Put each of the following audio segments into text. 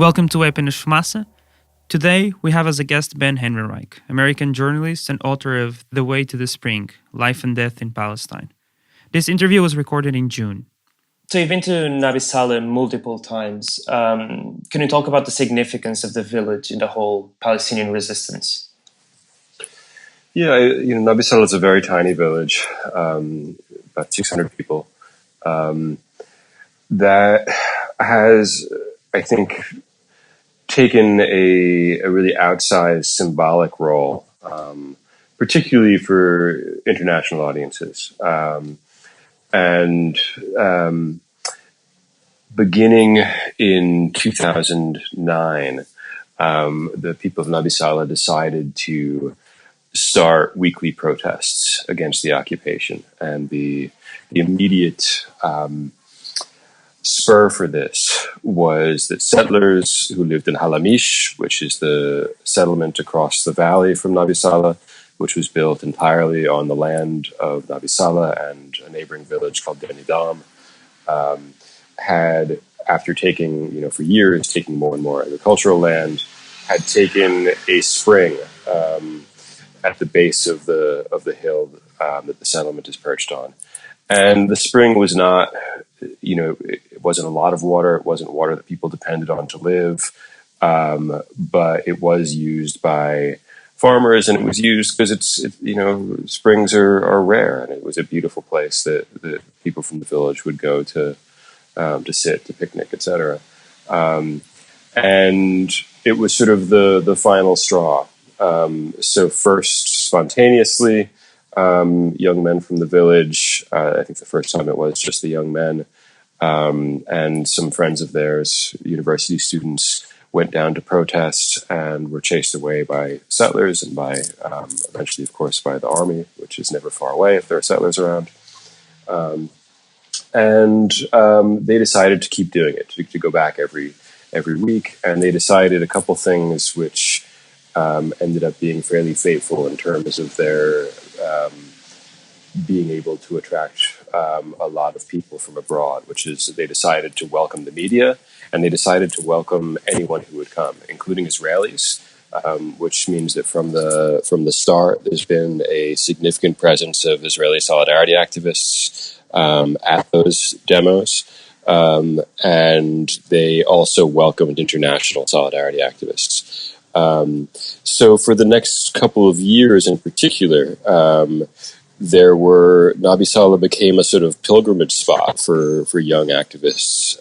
Welcome to Weaponish Massa. Today, we have as a guest Ben Ehrenreich, American journalist and author of The Way to the Spring, Life and Death in Palestine. This interview was recorded in June. So you've been to Nabi Saleh multiple times. Can you talk about the significance of the village in the whole Palestinian resistance? Yeah, Nabi Saleh is a very tiny village, about 600 people, that has, I think, taken a really outsized symbolic role, particularly for international audiences. Beginning in 2009, the people of Nabi Saleh decided to start weekly protests against the occupation, and the immediate spur for this was that settlers who lived in Halamish, which is the settlement across the valley from Nabi Saleh, which was built entirely on the land of Nabi Saleh and a neighboring village called Denidam, had, after taking, for years, taking more and more agricultural land, had taken a spring at the base of the hill that the settlement is perched on. And the spring was not, it wasn't a lot of water. It wasn't water that people depended on to live. But it was used by farmers, and it was used because springs are rare, and it was a beautiful place that people from the village would go to sit, to picnic, etc. And it was sort of the final straw. So first, spontaneously, young men from the village, I think the first time it was just the young men, and some friends of theirs, university students, went down to protest and were chased away by settlers and by, eventually, of course, by the army, which is never far away if there are settlers around. They decided to keep doing it, to go back every week, and they decided a couple things which ended up being fairly fateful in terms of their being able to attract a lot of people from abroad, which is they decided to welcome the media, and they decided to welcome anyone who would come, including Israelis, which means that from the start, there's been a significant presence of Israeli solidarity activists at those demos. And they also welcomed international solidarity activists. So for the next couple of years in particular, Nabi Saleh became a sort of pilgrimage spot for young activists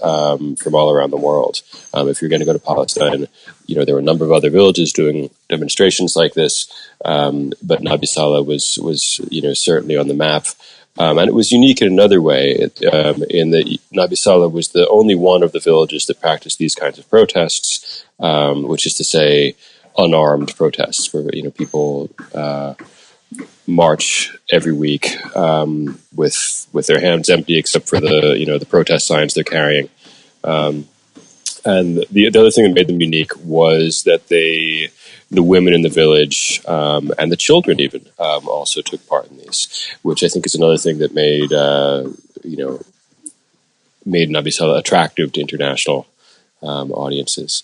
from all around the world. If you're going to go to Palestine, there were a number of other villages doing demonstrations like this, but Nabi Saleh was certainly on the map. And it was unique in another way, in that Nabi Saleh was the only one of the villages that practiced these kinds of protests, which is to say, unarmed protests, where people march every week with their hands empty, except for the protest signs they're carrying. And the other thing that made them unique was that the women in the village and the children even also took part in these, which I think is another thing that made Nabi Saleh attractive to international audiences.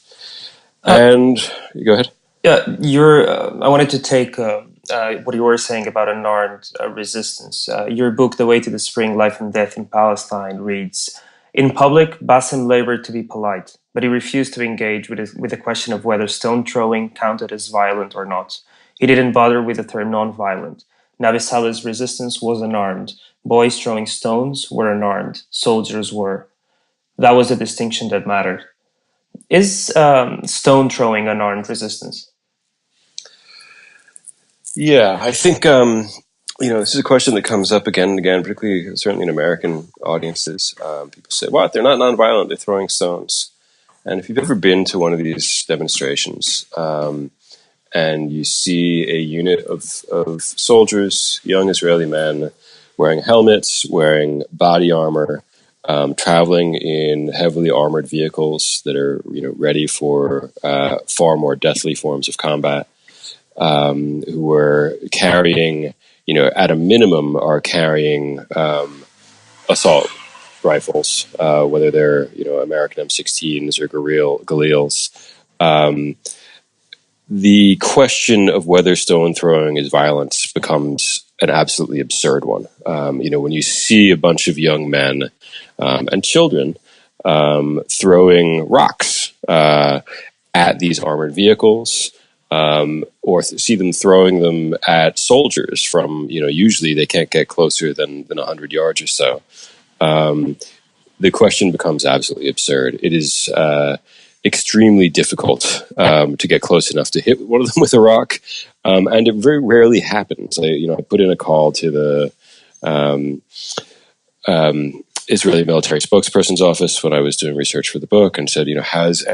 And go ahead. Yeah, I wanted to take what you were saying about unarmed resistance. Your book, The Way to the Spring, Life and Death in Palestine, reads, "In public, Bassem labored to be polite, but he refused to engage with the question of whether stone throwing counted as violent or not. He didn't bother with the term non-violent. Nabi Saleh's resistance was unarmed. Boys throwing stones were unarmed. Soldiers were. That was the distinction that mattered." Is stone throwing unarmed resistance? Yeah, I think this is a question that comes up again and again, particularly certainly in American audiences. People say, "What? They're not nonviolent. They're throwing stones." And if you've ever been to one of these demonstrations, and you see a unit of soldiers, young Israeli men, wearing helmets, wearing body armor, traveling in heavily armored vehicles that are ready for far more deathly forms of combat, who were carrying, at a minimum, are carrying assault rifles, whether they're American M16s or Galils. The question of whether stone throwing is violence becomes an absolutely absurd one. When you see a bunch of young men and children throwing rocks at these armored vehicles, or see them throwing them at soldiers from, usually they can't get closer than 100 yards or so. The question becomes absolutely absurd. It is extremely difficult to get close enough to hit one of them with a rock, and it very rarely happens. I put in a call to the Israeli military spokesperson's office when I was doing research for the book, and said, has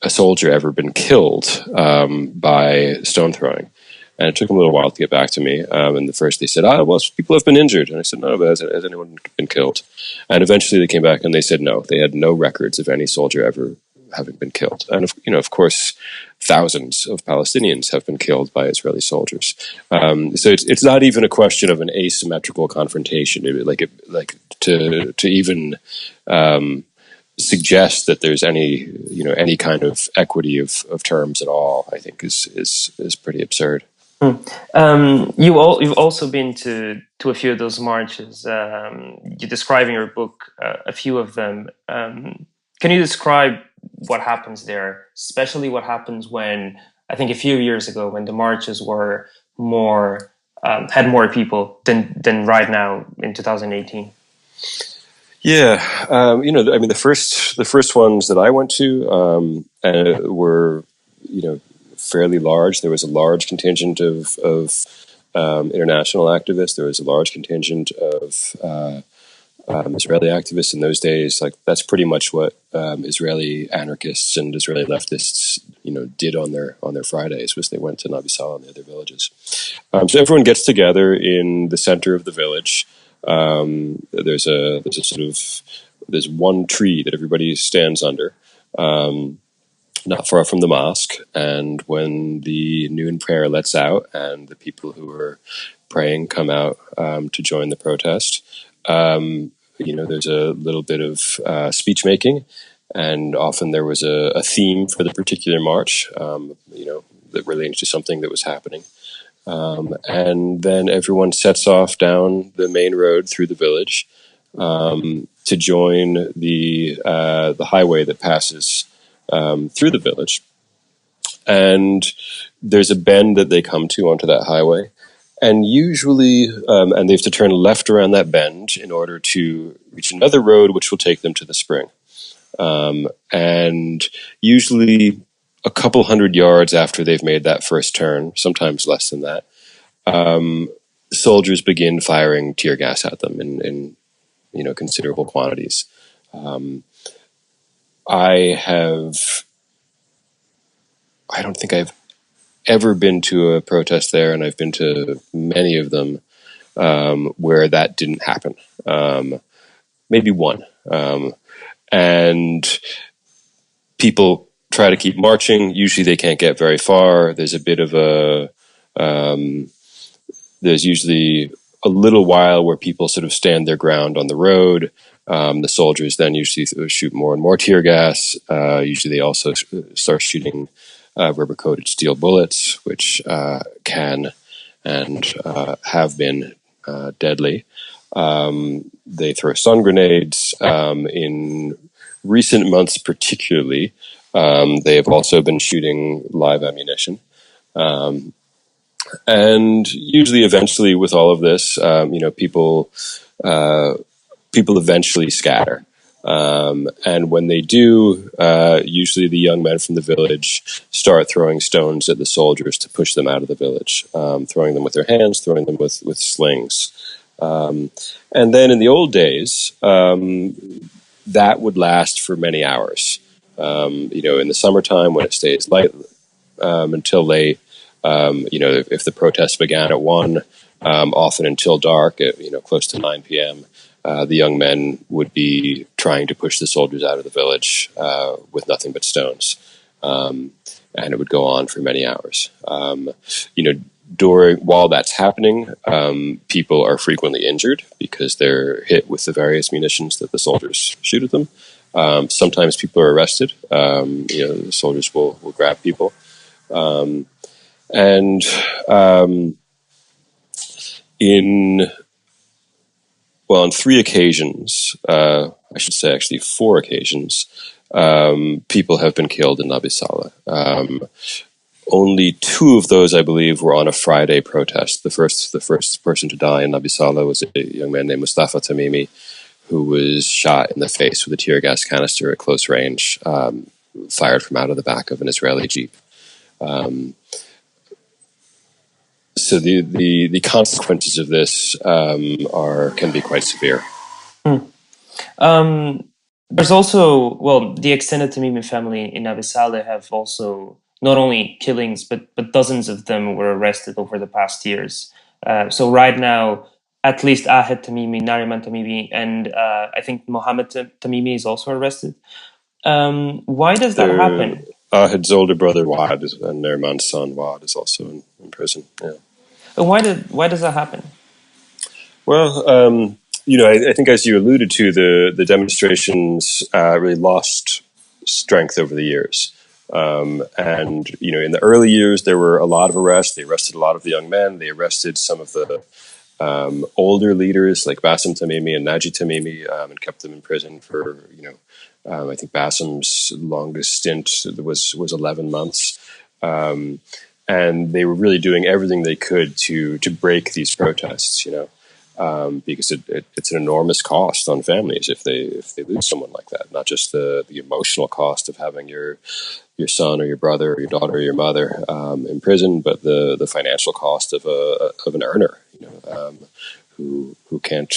a soldier ever been killed by stone throwing? And it took them a little while to get back to me. And first they said, well, people have been injured. And I said, no, but has anyone been killed? And eventually they came back and they said, no, they had no records of any soldier ever having been killed. And, of course, thousands of Palestinians have been killed by Israeli soldiers. So it's not even a question of an asymmetrical confrontation. To even suggest that there's any kind of equity of terms at all, I think is pretty absurd. You've also been to a few of those marches. You describe in your book a few of them. Can you describe what happens there, especially what happens when, I think a few years ago, when the marches were had more people than right now in 2018? Yeah, the first ones that I went to were, fairly large. There was a large contingent of international activists. There was a large contingent of Israeli activists in those days. Like, that's pretty much what Israeli anarchists and Israeli leftists, did on their Fridays, was they went to Nabi Saleh and the other villages. So everyone gets together in the center of the village. There's one tree that everybody stands under, not far from the mosque. And when the noon prayer lets out and the people who are praying come out to join the protest, there's a little bit of speech making, and often there was a theme for the particular march, that relates to something that was happening. And then everyone sets off down the main road through the village to join the highway that passes through the village. And there's a bend that they come to onto that highway. And usually, and they have to turn left around that bend in order to reach another road, which will take them to the spring. And usually a couple hundred yards after they've made that first turn, sometimes less than that, soldiers begin firing tear gas at them in considerable quantities. I don't think I've ever been to a protest there, and I've been to many of them where that didn't happen. Maybe one. And people try to keep marching. Usually they can't get very far. There's a bit of there's usually a little while where people sort of stand their ground on the road. The soldiers then usually shoot more and more tear gas. Usually they also start shooting rubber-coated steel bullets, which can and have been deadly. They throw stun grenades. In recent months particularly, they have also been shooting live ammunition. And usually, eventually, with all of this, people eventually scatter. And when they do, usually the young men from the village start throwing stones at the soldiers to push them out of the village, throwing them with their hands, throwing them with slings. And then in the old days, that would last for many hours. In the summertime when it stays light until late, if the protests began at 1, often until dark, at close to 9 p.m., the young men would be trying to push the soldiers out of the village with nothing but stones. And it would go on for many hours. while that's happening, people are frequently injured because they're hit with the various munitions that the soldiers shoot at them. Sometimes people are arrested. The soldiers will grab people. And on 3 occasions, I should say actually 4 occasions, people have been killed in Nabi Saleh. Only 2 of those, I believe, were on a Friday protest. The first person to die in Nabi Saleh was a young man named Mustafa Tamimi, who was shot in the face with a tear gas canister at close range, fired from out of the back of an Israeli Jeep. So the consequences of this can be quite severe. There's also, the extended Tamimi family in Nabi Saleh have also not only killings, but dozens of them were arrested over the past years. So right now, at least Ahed Tamimi, Nariman Tamimi, and I think Mohammed Tamimi is also arrested. Why does that happen? Ahed's older brother Wad and Nariman's son Wad is also in prison. Yeah. Why does that happen? Well, I think as you alluded to, the demonstrations really lost strength over the years. In the early years, there were a lot of arrests. They arrested a lot of the young men. They arrested some of the older leaders like Bassem Tamimi and Naji Tamimi and kept them in prison for, I think Bassem's longest stint was 11 months. And they were really doing everything they could to break these protests, because it's an enormous cost on families if they lose someone like that. Not just the emotional cost of having your son or your brother or your daughter or your mother in prison, but the financial cost of an earner, who can't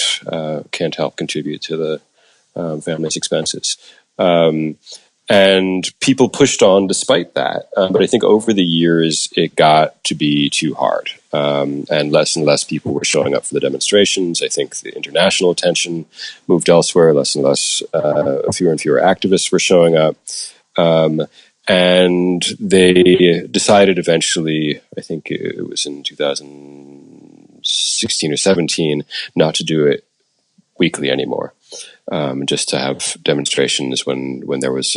help contribute to the family's expenses. And people pushed on despite that. But I think over the years, it got to be too hard. And less people were showing up for the demonstrations. I think the international attention moved elsewhere. Fewer and fewer activists were showing up. And they decided eventually, I think it was in 2016 or 17, not to do it weekly anymore. Just to have demonstrations when there was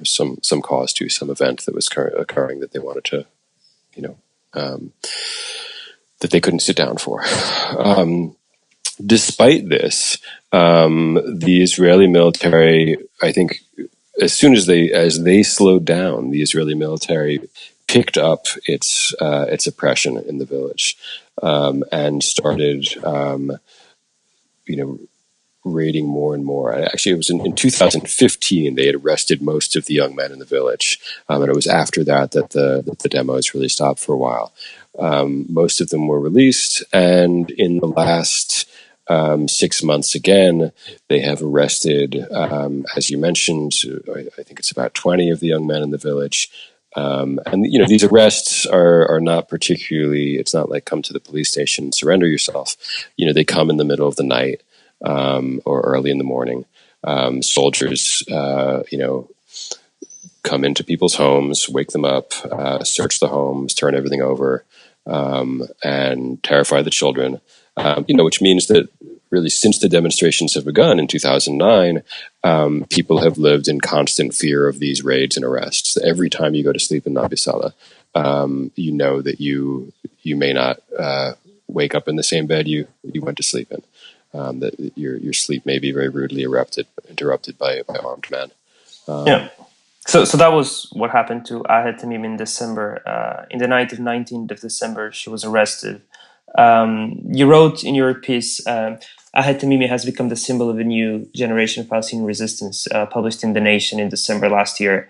some cause to some event that was occurring that they wanted to, that they couldn't sit down for. Despite this, the Israeli military, I think, as soon as they slowed down, the Israeli military picked up its oppression in the village and started, raiding more and more. Actually, it was in 2015 they had arrested most of the young men in the village, and it was after that the demos really stopped for a while. Most of them were released, and in the last 6 months again, they have arrested, as you mentioned, I think it's about 20 of the young men in the village. And these arrests are not particularly, it's not like come to the police station and surrender yourself. They come in the middle of the night. Or early in the morning. Soldiers, come into people's homes, wake them up, search the homes, turn everything over, and terrify the children. Which means that really since the demonstrations have begun in 2009, people have lived in constant fear of these raids and arrests. Every time you go to sleep in Nabi Saleh, you know that you may not wake up in the same bed you went to sleep in. That your sleep may be very rudely interrupted by armed men. So that was what happened to Ahed Tamimi in December. In the night of 19th of December, she was arrested. You wrote in your piece, Ahed Tamimi has become the symbol of a new generation of Palestinian resistance, published in The Nation in December last year.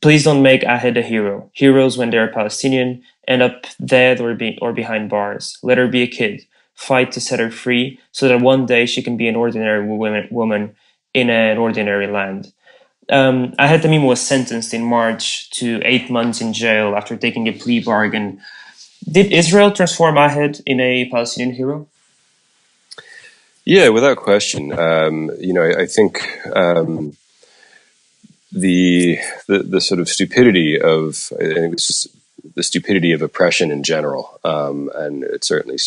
Please don't make Ahed a hero. Heroes, when they're Palestinian, end up dead or behind bars. Let her be a kid. Fight to set her free so that one day she can be an ordinary woman in an ordinary land. Ahed Tamimi was sentenced in March to 8 months in jail after taking a plea bargain. Did Israel transform Ahed in a Palestinian hero? Yeah, without question. I think the sort of stupidity of, I think this is the stupidity of oppression in general, and it's certainly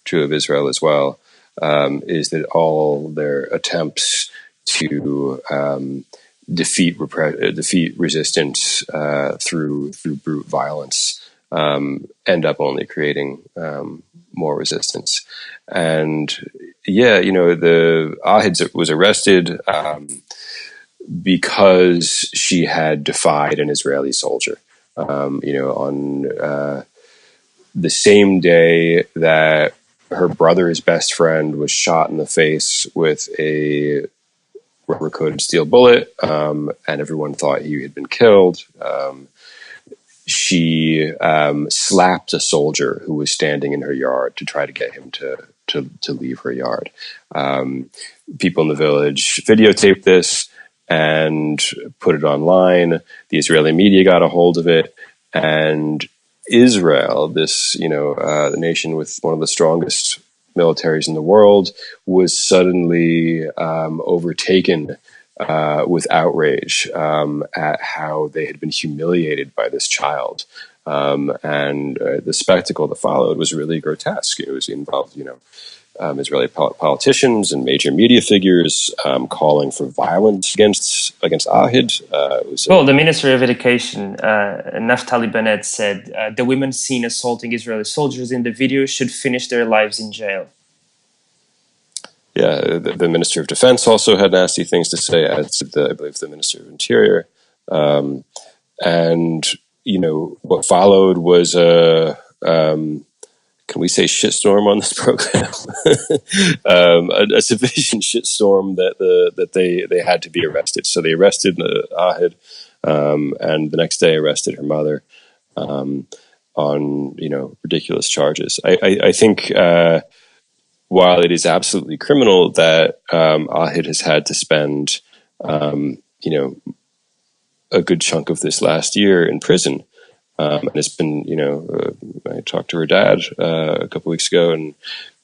true of Israel as well, is that all their attempts to defeat resistance through brute violence end up only creating more resistance. And the Ahed was arrested because she had defied an Israeli soldier. On the same day that her brother's best friend was shot in the face with a rubber-coated steel bullet, and everyone thought he had been killed. She slapped a soldier who was standing in her yard to try to get him to leave her yard. People in the village videotaped this and put it online. The Israeli media got a hold of it, and Israel, the nation with one of the strongest militaries in the world, was suddenly overtaken with outrage at how they had been humiliated by this child. And the spectacle that followed was really grotesque. It was involved, Israeli politicians and major media figures calling for violence against Ahed. The Minister of Education, Naftali Bennett, said the women seen assaulting Israeli soldiers in the video should finish their lives in jail. Yeah, the Minister of Defense also had nasty things to say, as did I believe the Minister of Interior. And what followed was can we say shitstorm on this program? A sufficient shitstorm that they had to be arrested. So they arrested Ahed, and the next day arrested her mother on ridiculous charges. I think while it is absolutely criminal that Ahed has had to spend a good chunk of this last year in prison. And it's been, I talked to her dad a couple of weeks ago, and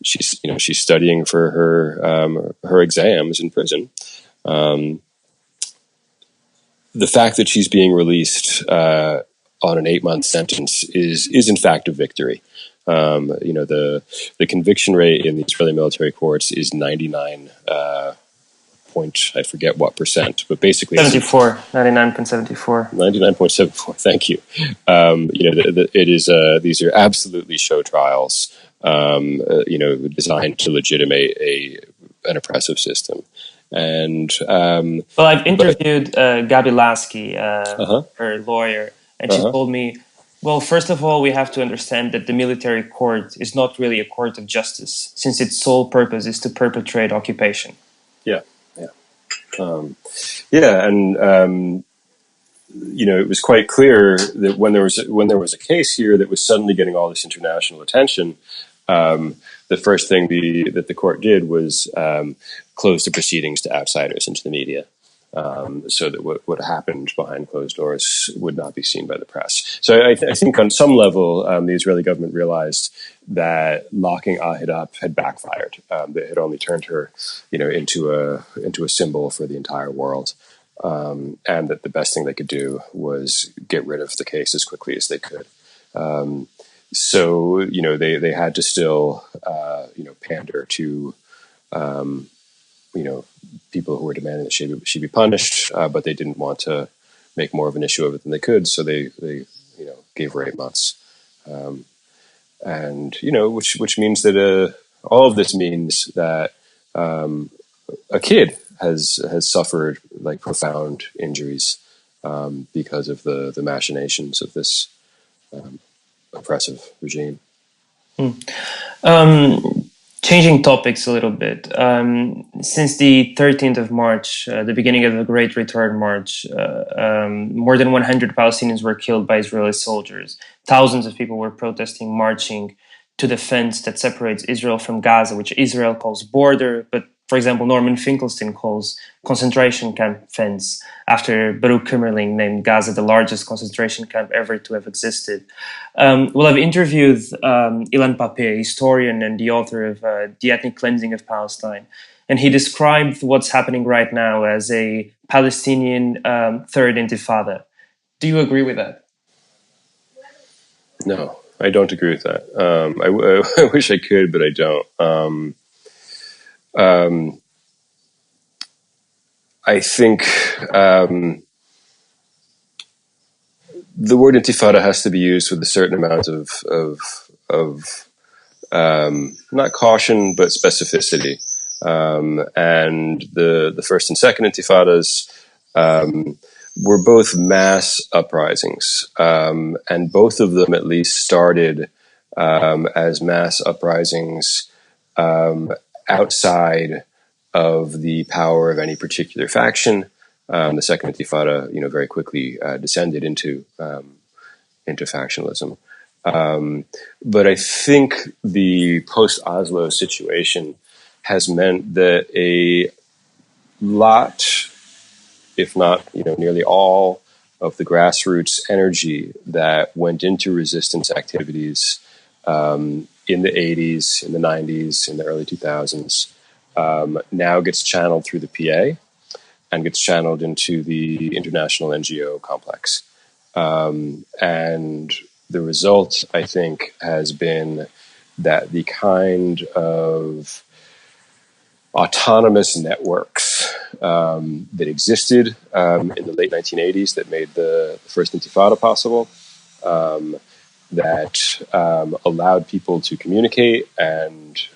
she's studying for her exams in prison. The fact that she's being released on an 8-month sentence is in fact a victory. The conviction rate in the Israeli military courts is 99. I forget what percent, but basically 99.74. 99.74. Thank you. It is. These are absolutely show trials. Designed to legitimate an oppressive system. And I've interviewed Gabi Lasky, her lawyer, and she told me, well, first of all, we have to understand that the military court is not really a court of justice, since its sole purpose is to perpetrate occupation. It was quite clear that when there was a case here that was suddenly getting all this international attention, the first thing that the court did was close the proceedings to outsiders and to the media, so that what happened behind closed doors would not be seen by the press. So I think on some level, the Israeli government realized that locking Ahed up had backfired. That had only turned her, into a symbol for the entire world, and that the best thing they could do was get rid of the case as quickly as they could. So they had to still pander to people who were demanding that she be punished, but they didn't want to make more of an issue of it than they could, so they gave her 8 months. And which means that all of this means that a kid has suffered like profound injuries because of the machinations of this oppressive regime. Changing topics a little bit. Since the 13th of March, the beginning of the Great Return March, more than 100 Palestinians were killed by Israeli soldiers. Thousands of people were protesting, marching to the fence that separates Israel from Gaza, which Israel calls border, but for example, Norman Finkelstein calls concentration camp fence, after Baruch Kimmerling named Gaza the largest concentration camp ever to have existed. I've interviewed Ilan Pape, a historian and the author of The Ethnic Cleansing of Palestine, and he described what's happening right now as a Palestinian third intifada. Do you agree with that? No, I don't agree with that. I wish I could, but I don't. I think the word intifada has to be used with a certain amount of not caution, but specificity. And the first and second intifadas were both mass uprisings, and both of them at least started as mass uprisings outside of the power of any particular faction. The second intifada, very quickly descended into factionalism. But I think the post-Oslo situation has meant that a lot, if not nearly all, of the grassroots energy that went into resistance activities in the 80s, in the 90s, in the early 2000s, now gets channeled through the PA and gets channeled into the international NGO complex. And the result, I think, has been that the kind of autonomous networks that existed in the late 1980s that made the first intifada possible, that allowed people to communicate and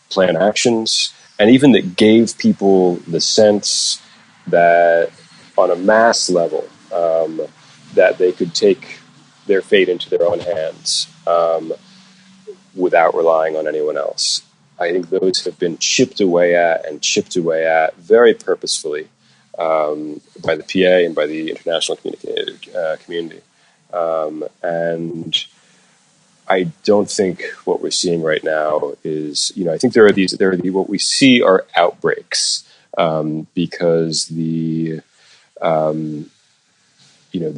plan actions, and even that gave people the sense that on a mass level, that they could take their fate into their own hands without relying on anyone else. I think those have been chipped away at very purposefully by the PA and by the international community. And I don't think what we're seeing right now is, I think what we see are outbreaks because the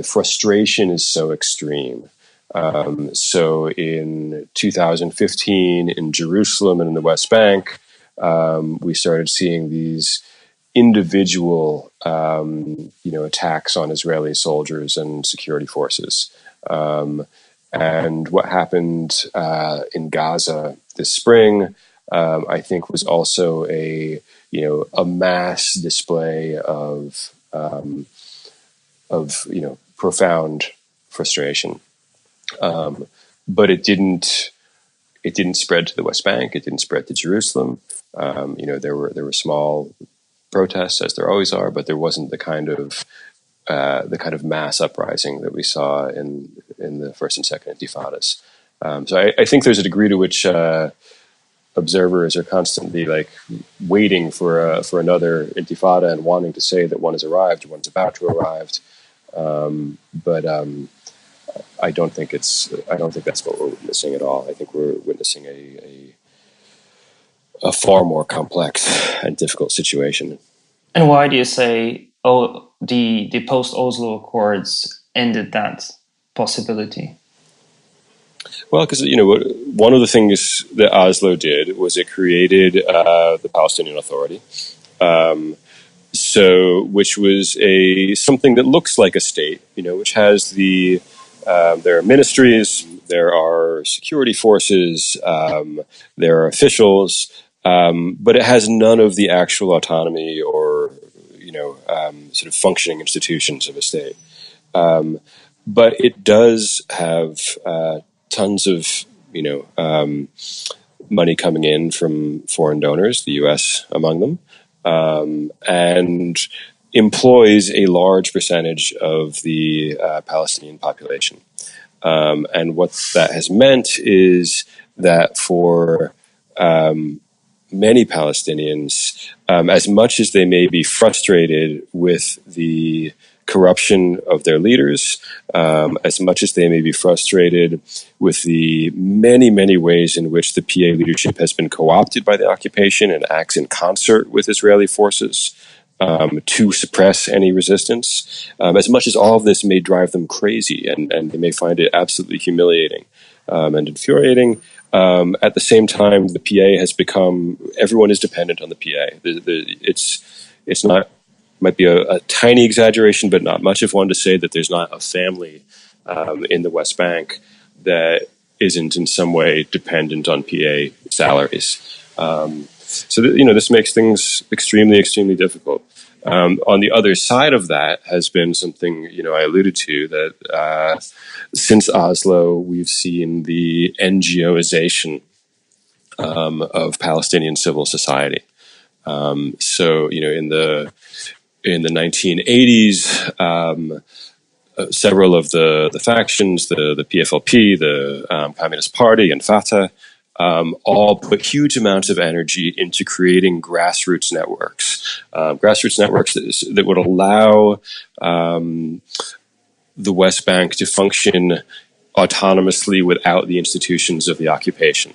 frustration is so extreme. So in 2015 in Jerusalem and in the West Bank, we started seeing these individual, attacks on Israeli soldiers and security forces. And what happened in Gaza this spring, I think, was also a mass display of profound frustration. But it didn't spread to the West Bank. It didn't spread to Jerusalem. There were small protests, as there always are, but there wasn't the kind of mass uprising that we saw in the first and second intifadas. So I think there's a degree to which observers are constantly waiting for another intifada and wanting to say that one has arrived, one's about to arrive. But I don't think that's what we're witnessing at all. I think we're witnessing a far more complex and difficult situation. And why do you say the post-Oslo Accords ended that possibility? Well, because one of the things that Oslo did was it created the Palestinian Authority, which was something that looks like a state, which has there are ministries, there are security forces, there are officials, but it has none of the actual autonomy or sort of functioning institutions of a state. But it does have tons of money coming in from foreign donors, the U.S. among them, and employs a large percentage of the Palestinian population. And what that has meant is that for many Palestinians, as much as they may be frustrated with the corruption of their leaders, as much as they may be frustrated with the many, many ways in which the PA leadership has been co-opted by the occupation and acts in concert with Israeli forces to suppress any resistance, as much as all of this may drive them crazy and they may find it absolutely humiliating and infuriating, at the same time, the PA has become, everyone is dependent on the PA. It's not, might be a tiny exaggeration, but not much of one to say that there's not a family in the West Bank that isn't in some way dependent on PA salaries. This makes things extremely, extremely difficult. On the other side of that has been something, I alluded to, that since Oslo, we've seen the NGOization of Palestinian civil society. In the 1980s, several of the factions, the PFLP, the Communist Party, and Fatah, all put huge amounts of energy into creating grassroots networks that would allow the West Bank to function autonomously without the institutions of the occupation.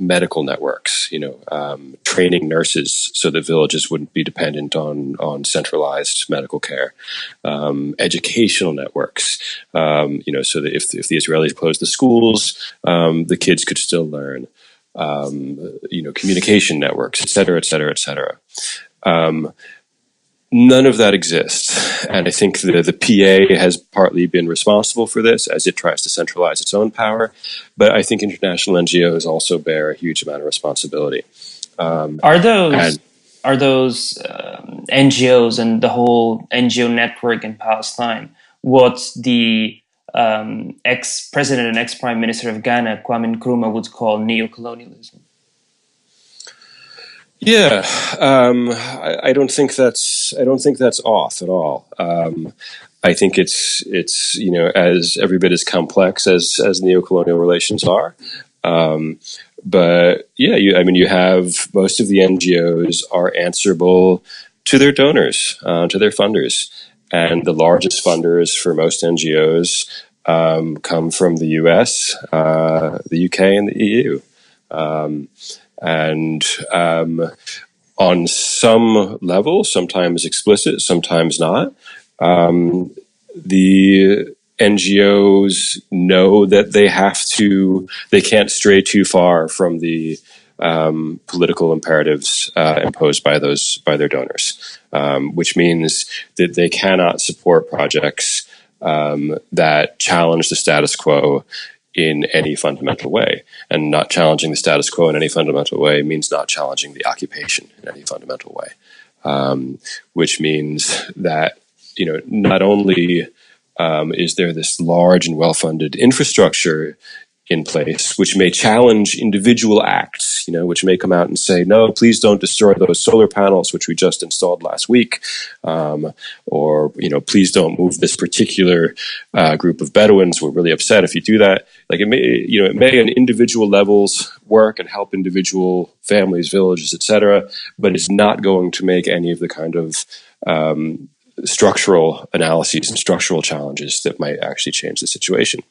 Medical networks, training nurses so that villages wouldn't be dependent on centralized medical care, educational networks, so that if the Israelis closed the schools, the kids could still learn, communication networks, et cetera, et cetera, et cetera. None of that exists, and I think the PA has partly been responsible for this as it tries to centralize its own power, but I think international NGOs also bear a huge amount of responsibility. Are those NGOs and the whole NGO network in Palestine what the ex-president and ex-prime minister of Ghana, Kwame Nkrumah, would call neocolonialism? Yeah, I don't think that's off at all. I think it's as every bit as complex as neocolonial relations are. But yeah, you have most of the NGOs are answerable to their donors, to their funders, and the largest funders for most NGOs come from the US, the UK, and the EU. On some level, sometimes explicit, sometimes not, the NGOs know that they can't stray too far from the political imperatives imposed by their donors, which means that they cannot support projects that challenge the status quo in any fundamental way. And not challenging the status quo in any fundamental way means not challenging the occupation in any fundamental way, which means that, not only is there this large and well-funded infrastructure in place, which may challenge individual acts, which may come out and say, no, please don't destroy those solar panels, which we just installed last week, or please don't move this particular group of Bedouins. We're really upset if you do that. Like it may on individual levels work and help individual families, villages, etc., but it's not going to make any of the kind of structural analyses and structural challenges that might actually change the situation.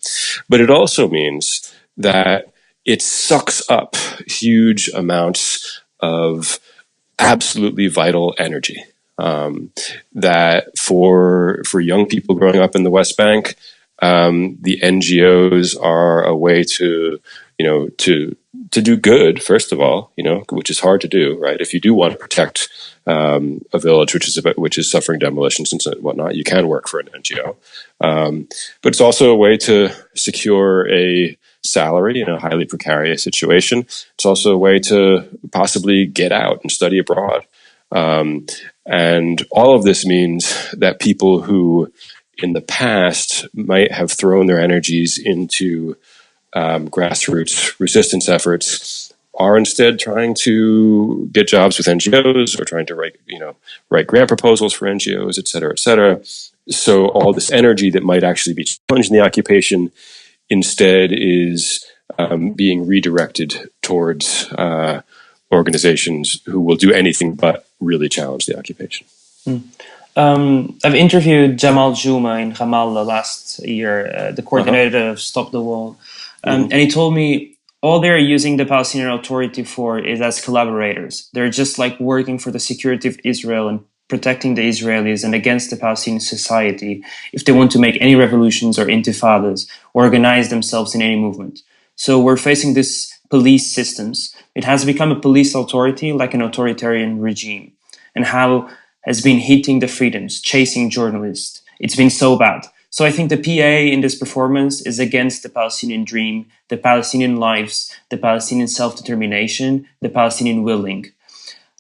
But it also means that it sucks up huge amounts of absolutely vital energy. That for young people growing up in the West Bank, the NGOs are a way to do good, first of all, which is hard to do, right? If you do want to protect a village which is suffering demolitions and whatnot, you can work for an NGO. But it's also a way to secure a salary in a highly precarious situation. It's also a way to possibly get out and study abroad. And all of this means that people who in the past might have thrown their energies into grassroots resistance efforts are instead trying to get jobs with NGOs or trying to write grant proposals for NGOs, et cetera, et cetera. So all this energy that might actually be challenging the occupation instead is being redirected towards organizations who will do anything but really challenge the occupation. I've interviewed Jamal Juma in Ramallah last year, the coordinator of Stop the Wall, and he told me all they're using the Palestinian Authority for is as collaborators. They're just like working for the security of Israel and protecting the Israelis and against the Palestinian society if they want to make any revolutions or intifadas, organize themselves in any movement. So we're facing this police systems. It has become a police authority like an authoritarian regime. And how has been hitting the freedoms, chasing journalists. It's been so bad. So I think the PA in this performance is against the Palestinian dream, the Palestinian lives, the Palestinian self-determination, the Palestinian willing.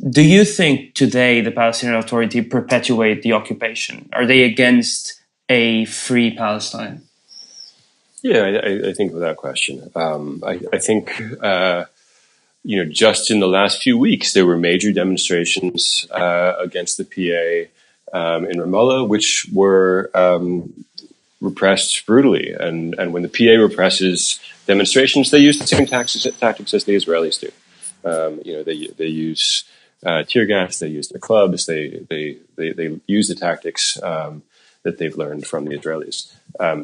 Do you think today the Palestinian Authority perpetuate the occupation? Are they against a free Palestine? Yeah, I think without question. I think, just in the last few weeks, there were major demonstrations against the PA in Ramallah, which were repressed brutally. And when the PA represses demonstrations, they use the same tactics as the Israelis do. They use tear gas, they use their clubs, they use the tactics that they've learned from the Israelis.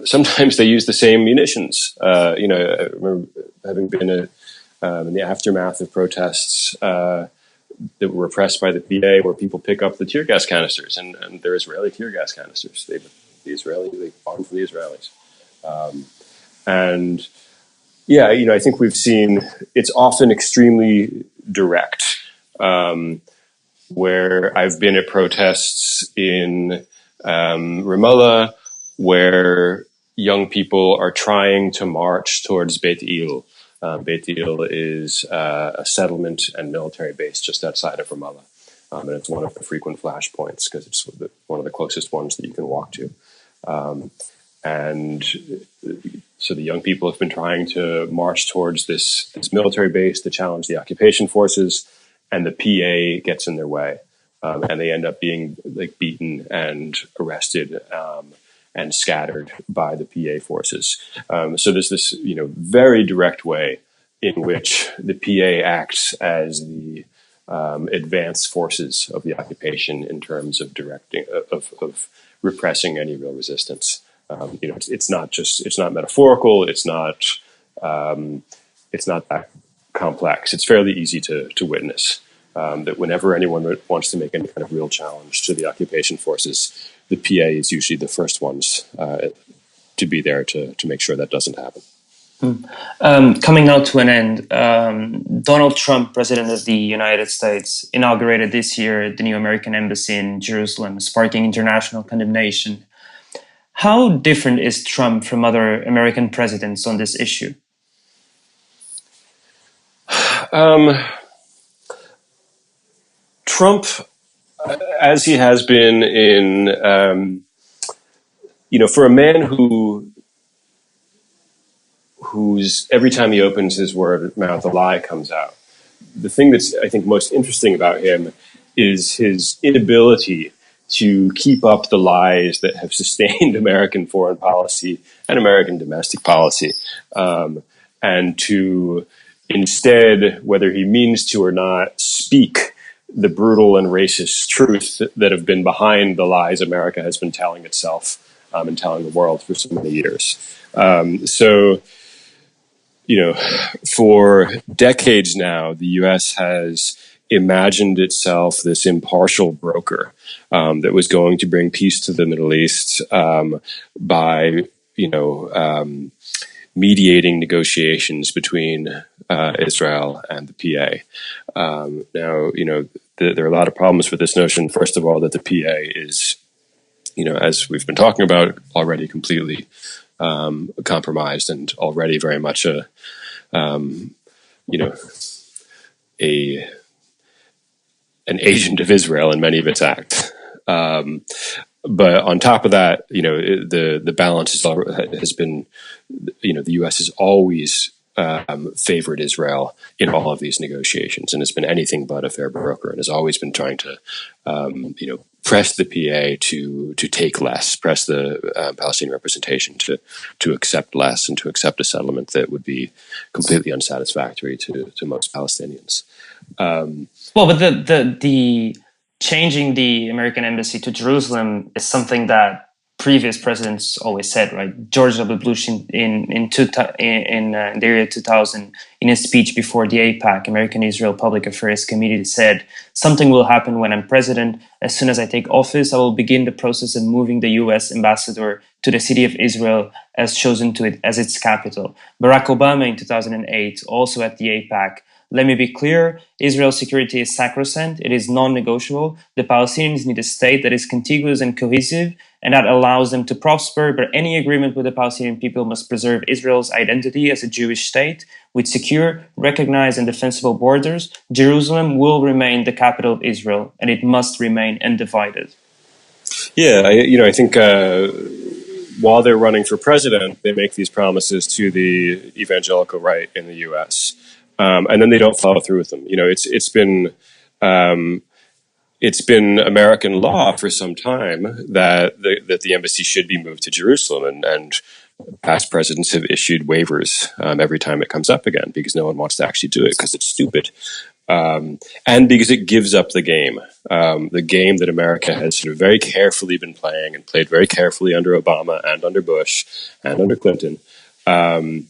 Sometimes they use the same munitions. I remember having been in the aftermath of protests that were repressed by the PA, where people pick up the tear gas canisters, and they're Israeli tear gas canisters. They bought them from the Israelis. I think we've seen it's often extremely direct. Where I've been at protests in Ramallah, where young people are trying to march towards Beit Il. Beit Il is a settlement and military base just outside of Ramallah. And it's one of the frequent flashpoints because it's one of the closest ones that you can walk to. So the young people have been trying to march towards this military base to challenge the occupation forces, and the PA gets in their way. And they end up being beaten and arrested and scattered by the PA forces. So there's this, very direct way in which the PA acts as the advanced forces of the occupation in terms of directing, of repressing any real resistance. It's not metaphorical. It's not that complex. It's fairly easy to witness. That whenever anyone wants to make any kind of real challenge to the occupation forces, the PA is usually the first ones to be there to make sure that doesn't happen. Coming now to an end, Donald Trump, President of the United States, inaugurated this year the new American embassy in Jerusalem, sparking international condemnation. How different is Trump from other American presidents on this issue? Trump, as he has been for a man who's every time he opens his mouth, a lie comes out. The thing that's, I think, most interesting about him is his inability to keep up the lies that have sustained American foreign policy and American domestic policy, and to instead, whether he means to or not, speak the brutal and racist truth that have been behind the lies America has been telling itself and telling the world for so many years. For decades now, the U.S. has imagined itself this impartial broker that was going to bring peace to the Middle East by, mediating negotiations between Israel and the PA. There are a lot of problems with this notion. First of all, that the PA is, as we've been talking about, already completely compromised and already very much an agent of Israel in many of its acts. But on top of that, the balance has been, the U.S. has always favored Israel in all of these negotiations, and has been anything but a fair broker, and has always been trying to, press the PA to take less, press the Palestinian representation to accept less, and to accept a settlement that would be completely unsatisfactory to most Palestinians. But the changing the American embassy to Jerusalem is something that previous presidents always said, right? George W. Bush in the year 2000, in his speech before the AIPAC, American Israel Public Affairs Committee, said, "Something will happen when I'm president. As soon as I take office, I will begin the process of moving the U.S. ambassador to the city of Israel as chosen to it as its capital. Barack Obama in 2008, also at the APAC. Let me be clear, Israel's security is sacrosanct, it is non-negotiable. The Palestinians need a state that is contiguous and cohesive and that allows them to prosper, but any agreement with the Palestinian people must preserve Israel's identity as a Jewish state with secure, recognized and defensible borders. Jerusalem will remain the capital of Israel and it must remain undivided. Yeah, I think while they're running for president, they make these promises to the evangelical right in the U.S. And then they don't follow through with them. It's been American law for some time that the embassy should be moved to Jerusalem, and past presidents have issued waivers every time it comes up again because no one wants to actually do it because it's stupid. And because it gives up the game that America has sort of very carefully been playing and played very carefully under Obama and under Bush and under Clinton, that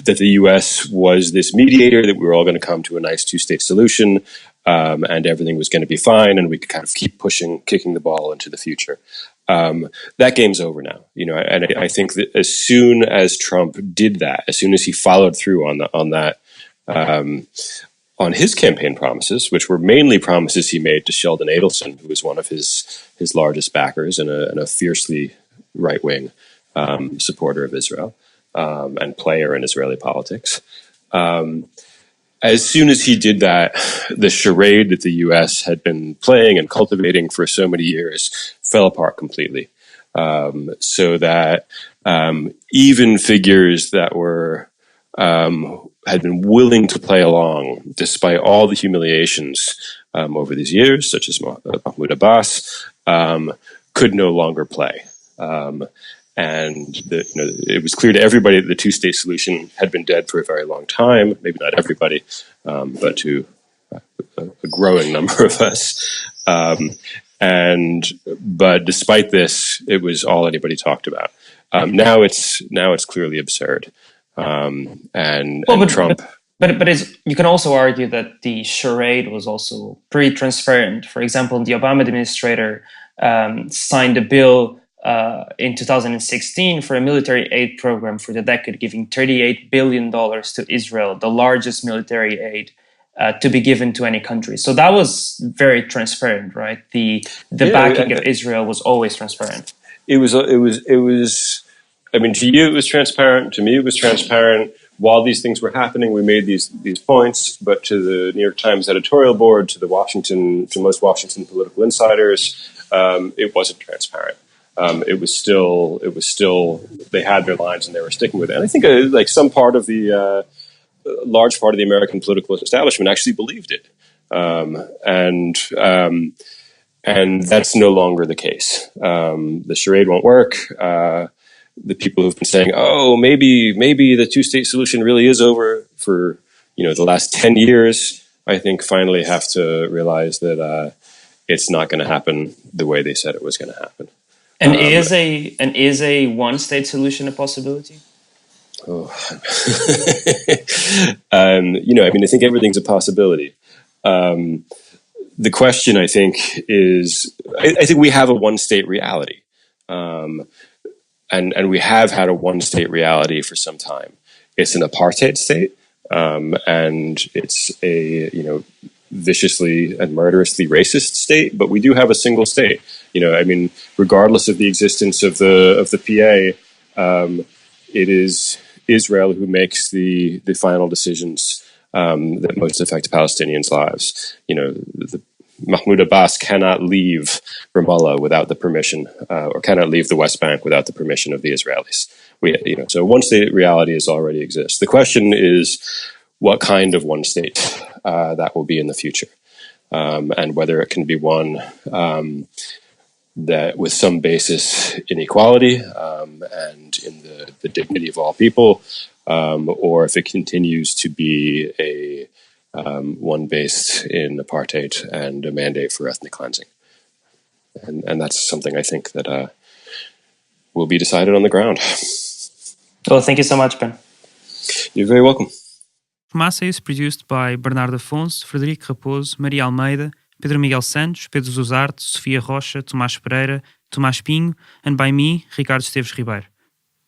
the U.S. was this mediator, that we were all going to come to a nice two-state solution, and everything was going to be fine, and we could kind of keep kicking the ball into the future. That game's over now, and I think that as soon as Trump did that, as soon as he followed through on his campaign promises, which were mainly promises he made to Sheldon Adelson, who was one of his largest backers and a fiercely right-wing supporter of Israel and player in Israeli politics. As soon as he did that, the charade that the U.S. had been playing and cultivating for so many years fell apart completely. So that even figures that were had been willing to play along despite all the humiliations over these years, such as Mahmoud Abbas, could no longer play. And it was clear to everybody that the two-state solution had been dead for a very long time. Maybe not everybody, but to a growing number of us. But despite this, it was all anybody talked about. Now it's clearly absurd. Trump. But you can also argue that the charade was also pretty transparent. For example, the Obama administrator signed a bill in 2016 for a military aid program for the decade, giving $38 billion to Israel, the largest military aid to be given to any country. So that was very transparent, right? The backing of Israel was always transparent. It was. I mean, to you it was transparent. To me it was transparent. While these things were happening, we made these points. But to the New York Times editorial board, to most Washington political insiders, it wasn't transparent. It was still. They had their lines and they were sticking with it. And I think some part of the large part of the American political establishment actually believed it, and that's no longer the case. The charade won't work. The people who've been saying, "Oh, maybe the two-state solution really is over," for the last 10 years, I think finally have to realize that it's not going to happen the way they said it was going to happen. And is a one-state solution a possibility? Oh. I think everything's a possibility. The question, I think, is I think we have a one-state reality. And we have had a one-state reality for some time. It's an apartheid state, and it's a viciously and murderously racist state. But we do have a single state. Regardless of the existence of the PA, it is Israel who makes the final decisions that most affect Palestinians' lives. Mahmoud Abbas cannot leave Ramallah without the permission, or cannot leave the West Bank without the permission of the Israelis. So one state reality already exists. The question is what kind of one state that will be in the future, and whether it can be one that with some basis in equality and in the dignity of all people, or if it continues to be a one based in apartheid and a mandate for ethnic cleansing. And that's something I think that will be decided on the ground. Well, thank you so much, Ben. You're very welcome. Fumaça is produced by Bernardo Afonso, Frederico Raposo, Maria Almeida, Pedro Miguel Santos, Pedro Zuzarte, Sofia Rocha, Tomás Pereira, Tomás Pinho, and by me, Ricardo Esteves Ribeiro.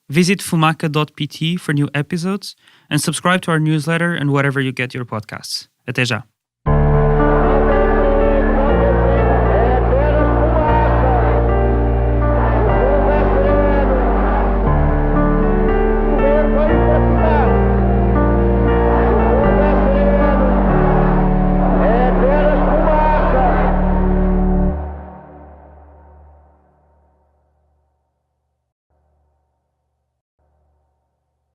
Visit fumaca.pt for new episodes and subscribe to our newsletter and wherever you get your podcasts. Até já!